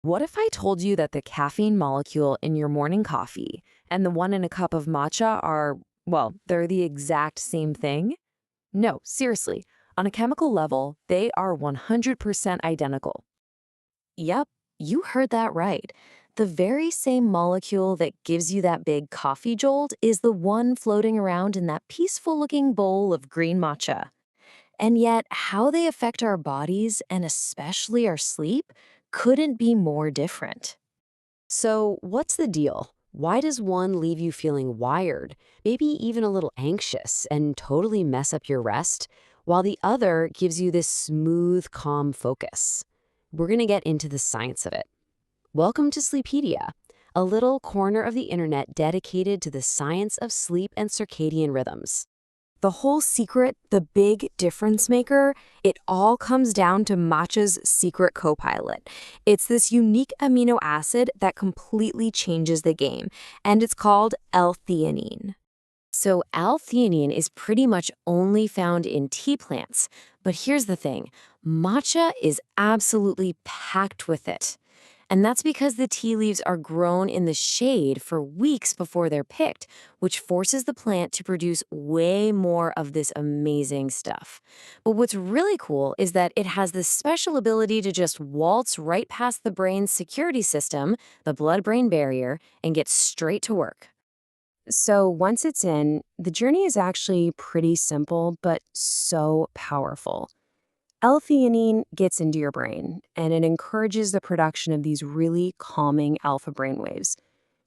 What if I told you that the caffeine molecule in your morning coffee and the one in a cup of matcha are, well, they're the exact same thing? No, seriously. On a chemical level, they are 100% identical. Yep, you heard that right. The very same molecule that gives you that big coffee jolt is the one floating around in that peaceful-looking bowl of green matcha. And yet, how they affect our bodies, and especially our sleep, couldn't be more different. So, what's the deal? Why does one leave you feeling wired, maybe even a little anxious, and totally mess up your rest, while the other gives you this smooth, calm focus? We're going to get into the science of it. Welcome to Sleepedia, a little corner of the internet dedicated to the science of sleep and circadian rhythms. The whole secret, the big difference maker, it all comes down to matcha's secret co-pilot. It's this unique amino acid that completely changes the game, and it's called L-theanine. So L-theanine is pretty much only found in tea plants, but here's the thing, matcha is absolutely packed with it. And that's because the tea leaves are grown in the shade for weeks before they're picked, which forces the plant to produce way more of this amazing stuff. But what's really cool is that it has this special ability to just waltz right past the brain's security system, the blood-brain barrier, and get straight to work. So once it's in, the journey is actually pretty simple, but so powerful. L-theanine gets into your brain, and it encourages the production of these really calming alpha brainwaves.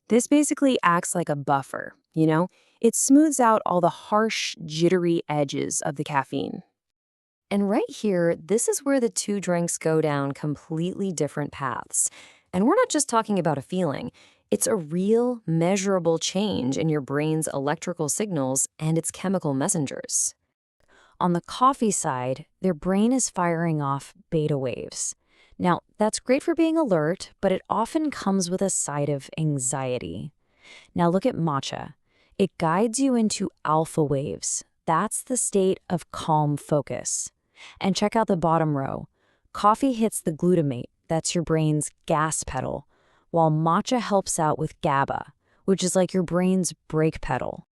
This basically acts like a buffer, you know? It smooths out all the harsh, jittery edges of the caffeine. And right here, this is where the two drinks go down completely different paths. And we're not just talking about a feeling. It's a real, measurable change in your brain's electrical signals and its chemical messengers. On the coffee side, their brain is firing off beta waves. Now, that's great for being alert, but it often comes with a side of anxiety. Now look at matcha. It guides you into alpha waves. That's the state of calm focus. And check out the bottom row. Coffee hits the glutamate, that's your brain's gas pedal, while matcha helps out with GABA, which is like your brain's brake pedal.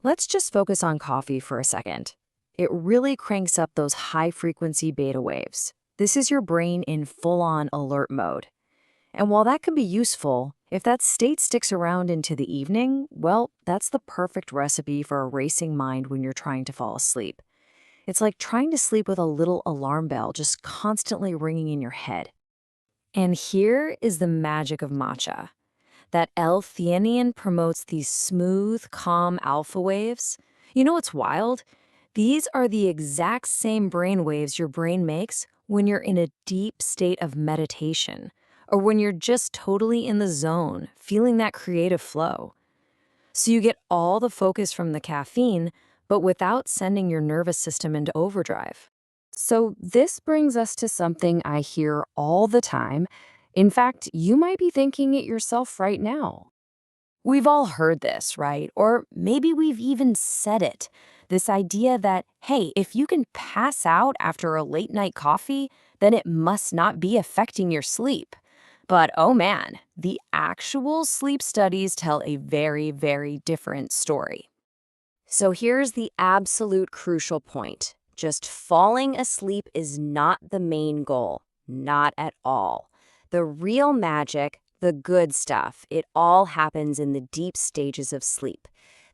Let's just focus on coffee for a second. It really cranks up those high-frequency beta waves. This is your brain in full-on alert mode. And while that can be useful, if that state sticks around into the evening, well, that's the perfect recipe for a racing mind when you're trying to fall asleep. It's like trying to sleep with a little alarm bell just constantly ringing in your head. And here is the magic of matcha. That L-theanine promotes these smooth, calm alpha waves. You know what's wild? These are the exact same brain waves your brain makes when you're in a deep state of meditation, or when you're just totally in the zone, feeling that creative flow. So you get all the focus from the caffeine, but without sending your nervous system into overdrive. So this brings us to something I hear all the time. In fact, you might be thinking it yourself right now. We've all heard this, right? Or maybe we've even said it. This idea that, hey, if you can pass out after a late-night coffee, then it must not be affecting your sleep. But oh man, the actual sleep studies tell a very, very different story. So here's the absolute crucial point. Just falling asleep is not the main goal. Not at all. The real magic, the good stuff, it all happens in the deep stages of sleep.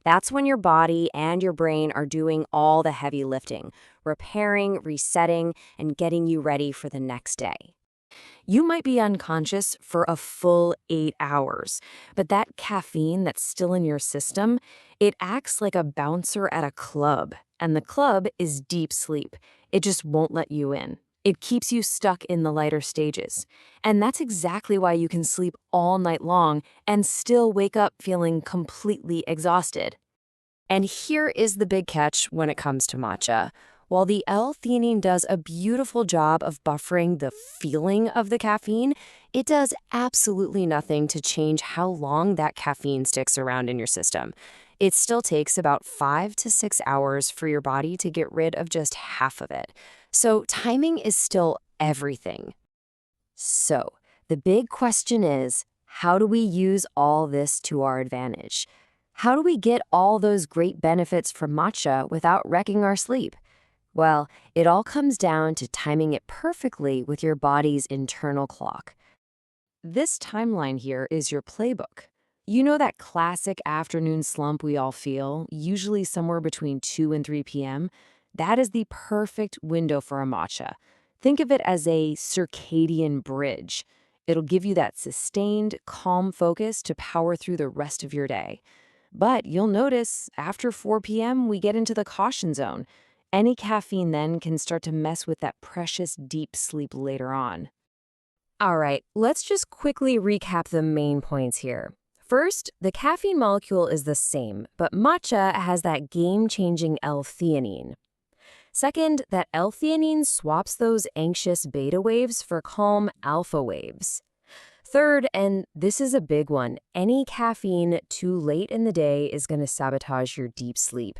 That's when your body and your brain are doing all the heavy lifting, repairing, resetting, and getting you ready for the next day. You might be unconscious for a full 8 hours, but that caffeine that's still in your system, it acts like a bouncer at a club, and the club is deep sleep. It just won't let you in. It keeps you stuck in the lighter stages. And that's exactly why you can sleep all night long and still wake up feeling completely exhausted. And here is the big catch when it comes to matcha. While the L-theanine does a beautiful job of buffering the feeling of the caffeine, it does absolutely nothing to change how long that caffeine sticks around in your system. It still takes about 5 to 6 hours for your body to get rid of just half of it. So timing is still everything. So The big question is, how do we use all this to our advantage? How do we get all those great benefits from matcha without wrecking our sleep? Well, it all comes down to timing it perfectly with your body's internal clock. This timeline here is your playbook. You know that classic afternoon slump we all feel, usually somewhere between 2 and 3 p.m.? That is the perfect window for a matcha. Think of it as a circadian bridge. It'll give you that sustained, calm focus to power through the rest of your day. But you'll notice, after 4 p.m., we get into the caution zone. Any caffeine then can start to mess with that precious deep sleep later on. All right, let's just quickly recap the main points here. First, the caffeine molecule is the same, but matcha has that game-changing L-theanine. Second, that L-theanine swaps those anxious beta waves for calm alpha waves. Third, and this is a big one, any caffeine too late in the day is going to sabotage your deep sleep.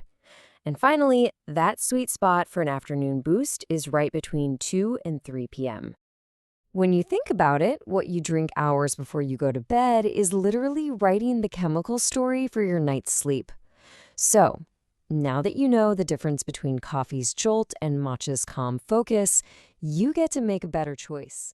And finally, that sweet spot for an afternoon boost is right between 2 and 3 p.m. When you think about it, what you drink hours before you go to bed is literally writing the chemical story for your night's sleep. So, now that you know the difference between coffee's jolt and matcha's calm focus, you get to make a better choice.